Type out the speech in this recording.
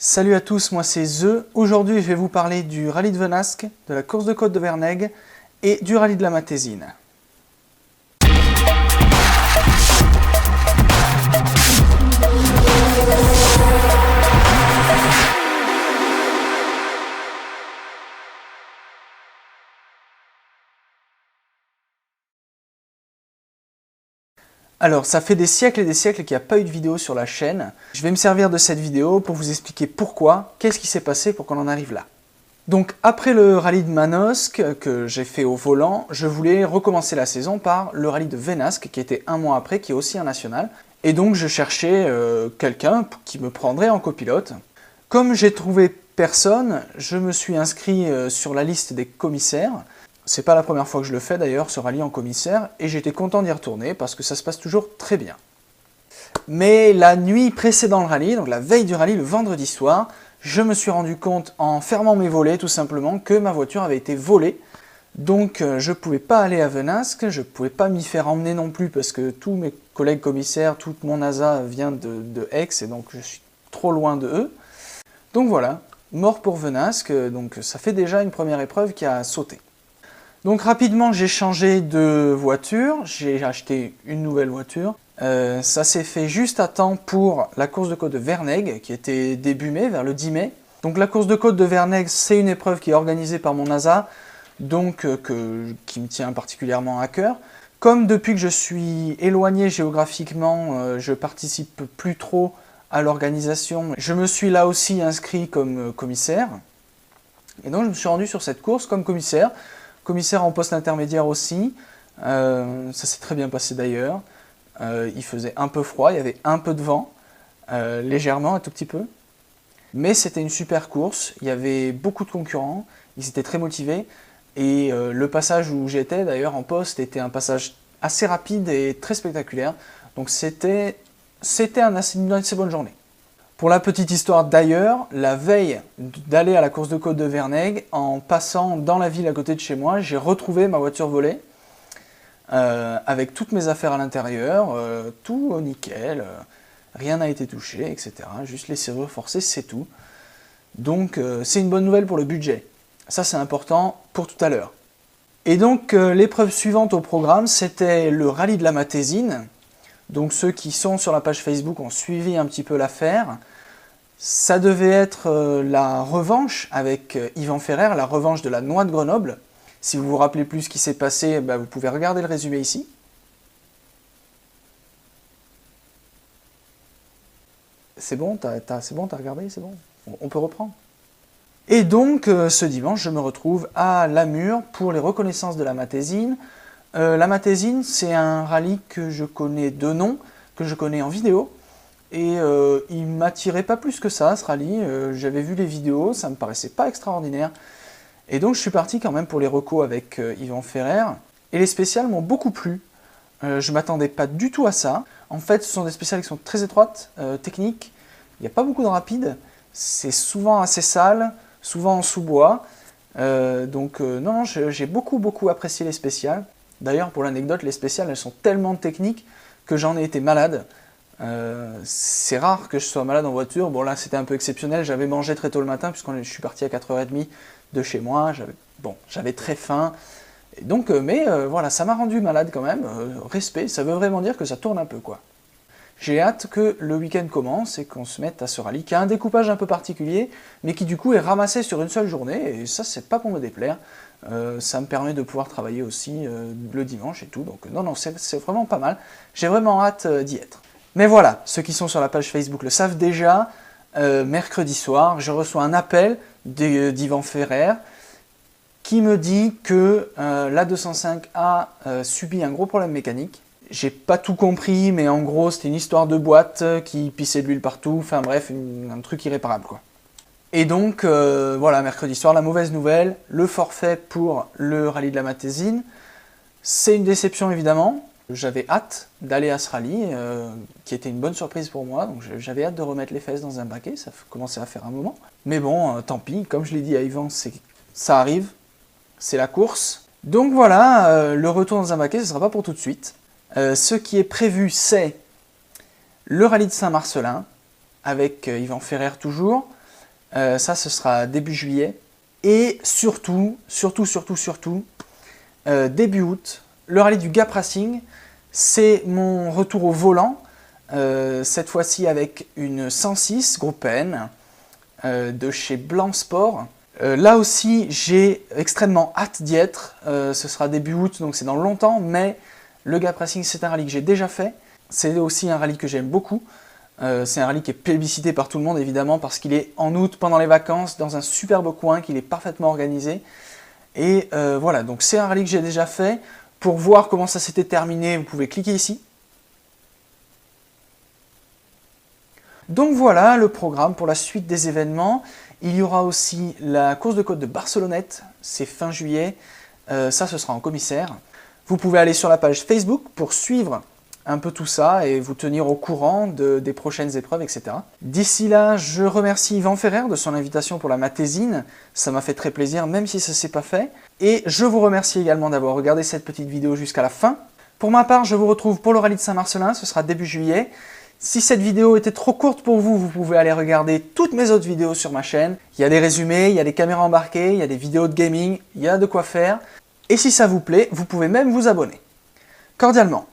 Salut à tous, moi c'est The. Aujourd'hui je vais vous parler du rallye de Venasque, de la course de côte de Vernègue et du rallye de la Matésine. Alors, ça fait des siècles et des siècles qu'il n'y a pas eu de vidéo sur la chaîne. Je vais me servir de cette vidéo pour vous expliquer pourquoi, qu'est-ce qui s'est passé pour qu'on en arrive là. Donc, après le rallye de Manosque que j'ai fait au volant, je voulais recommencer la saison par le rallye de Venasque qui était un mois après, qui est aussi un national. Et donc, je cherchais quelqu'un qui me prendrait en copilote. Comme j'ai trouvé personne, je me suis inscrit sur la liste des commissaires. C'est pas la première fois que je le fais d'ailleurs, ce rallye en commissaire, et j'étais content d'y retourner parce que ça se passe toujours très bien. Mais la nuit précédant le rallye, donc la veille du rallye, le vendredi soir, je me suis rendu compte en fermant mes volets tout simplement que ma voiture avait été volée. Donc je pouvais pas aller à Venasque, je pouvais pas m'y faire emmener non plus parce que tous mes collègues commissaires, tout mon ASA vient de Aix et donc je suis trop loin de eux. Donc voilà, mort pour Venasque, donc ça fait déjà une première épreuve qui a sauté. Donc rapidement j'ai changé de voiture, j'ai acheté une nouvelle voiture. Ça s'est fait juste à temps pour la course de côte de Vernègue qui était début mai, vers le 10 mai. Donc la course de côte de Vernègue c'est une épreuve qui est organisée par mon ASA, donc qui me tient particulièrement à cœur. Comme depuis que je suis éloigné géographiquement, je participe plus trop à l'organisation, je me suis là aussi inscrit comme commissaire. Et donc je me suis rendu sur cette course comme commissaire. Commissaire en poste intermédiaire aussi, ça s'est très bien passé d'ailleurs. Il faisait un peu froid, il y avait un peu de vent, légèrement, un tout petit peu. Mais c'était une super course, il y avait beaucoup de concurrents, ils étaient très motivés. Et le passage où j'étais d'ailleurs en poste était un passage assez rapide et très spectaculaire. Donc c'était une assez bonne journée. Pour la petite histoire d'ailleurs, la veille d'aller à la course de côte de Vernègue, en passant dans la ville à côté de chez moi, j'ai retrouvé ma voiture volée, avec toutes mes affaires à l'intérieur, tout nickel, rien n'a été touché, etc. Juste les serrures forcées, c'est tout. Donc c'est une bonne nouvelle pour le budget. Ça c'est important pour tout à l'heure. Et donc l'épreuve suivante au programme, c'était le rallye de la Matésine. Donc ceux qui sont sur la page Facebook ont suivi un petit peu l'affaire. Ça devait être la revanche avec Yvan Ferrer, la revanche de la Noix de Grenoble. Si vous vous rappelez plus ce qui s'est passé, vous pouvez regarder le résumé ici. C'est bon, t'as regardé, c'est bon, on peut reprendre. Et donc ce dimanche, je me retrouve à Lamure pour les reconnaissances de la Matésine. La Matésine, c'est un rallye que je connais de nom, que je connais en vidéo. Et il ne m'attirait pas plus que ça, ce rallye. J'avais vu les vidéos, ça me paraissait pas extraordinaire. Et donc je suis parti quand même pour les recos avec Yvan Ferrer. Et les spéciales m'ont beaucoup plu. Je m'attendais pas du tout à ça. En fait, ce sont des spéciales qui sont très étroites, techniques. Il n'y a pas beaucoup de rapides. C'est souvent assez sale, souvent en sous-bois. Non, j'ai beaucoup apprécié les spéciales. D'ailleurs, pour l'anecdote, les spéciales, elles sont tellement techniques que j'en ai été malade. C'est rare que je sois malade en voiture. Bon, là, c'était un peu exceptionnel. J'avais mangé très tôt le matin, puisque je suis parti à 4h30 de chez moi. J'avais très faim. Et donc, voilà, ça m'a rendu malade quand même. Respect, ça veut vraiment dire que ça tourne un peu, quoi. J'ai hâte que le week-end commence et qu'on se mette à ce rallye, qui a un découpage un peu particulier, mais qui du coup est ramassé sur une seule journée, et ça, c'est pas pour me déplaire. Ça me permet de pouvoir travailler aussi le dimanche et tout, donc non, c'est vraiment pas mal. J'ai vraiment hâte d'y être. Mais voilà, ceux qui sont sur la page Facebook le savent déjà, mercredi soir, je reçois un appel d'Yvan Ferrer qui me dit que la 205 a subi un gros problème mécanique. J'ai pas tout compris, mais en gros, c'était une histoire de boîte qui pissait de l'huile partout, enfin bref, un truc irréparable, quoi. Et donc, voilà, mercredi soir, la mauvaise nouvelle, le forfait pour le rallye de la Matésine. C'est une déception, évidemment. J'avais hâte d'aller à ce rallye, qui était une bonne surprise pour moi, donc j'avais hâte de remettre les fesses dans un baquet, ça commençait à faire un moment. Mais bon, tant pis, comme je l'ai dit à Yvan, ça arrive, c'est la course. Donc voilà, le retour dans un baquet, ce ne sera pas pour tout de suite. Ce qui est prévu, c'est le rallye de Saint-Marcellin, avec Yvan Ferrer toujours, Ça, ce sera début juillet. Et surtout, début août, le rallye du Gap Racing, c'est mon retour au volant, cette fois-ci avec une 106 groupe N de chez Blanc Sport. Là aussi, j'ai extrêmement hâte d'y être. Ce sera début août, donc c'est dans longtemps, mais le Gap Racing, c'est un rallye que j'ai déjà fait. C'est aussi un rallye que j'aime beaucoup. C'est un rallye qui est plébiscité par tout le monde, évidemment, parce qu'il est en août, pendant les vacances, dans un superbe coin, qu'il est parfaitement organisé. Et voilà, donc c'est un rallye que j'ai déjà fait. Pour voir comment ça s'était terminé, vous pouvez cliquer ici. Donc voilà le programme pour la suite des événements. Il y aura aussi la course de côte de Barcelonnette, c'est fin juillet. Ça, ce sera en commissaire. Vous pouvez aller sur la page Facebook pour suivre un peu tout ça et vous tenir au courant des prochaines épreuves, etc. D'ici là, je remercie Yvan Ferrer de son invitation pour la Matésine. Ça m'a fait très plaisir, même si ça ne s'est pas fait. Et je vous remercie également d'avoir regardé cette petite vidéo jusqu'à la fin. Pour ma part, je vous retrouve pour le rallye de Saint-Marcellin, ce sera début juillet. Si cette vidéo était trop courte pour vous, vous pouvez aller regarder toutes mes autres vidéos sur ma chaîne. Il y a des résumés, il y a des caméras embarquées, il y a des vidéos de gaming, il y a de quoi faire. Et si ça vous plaît, vous pouvez même vous abonner. Cordialement.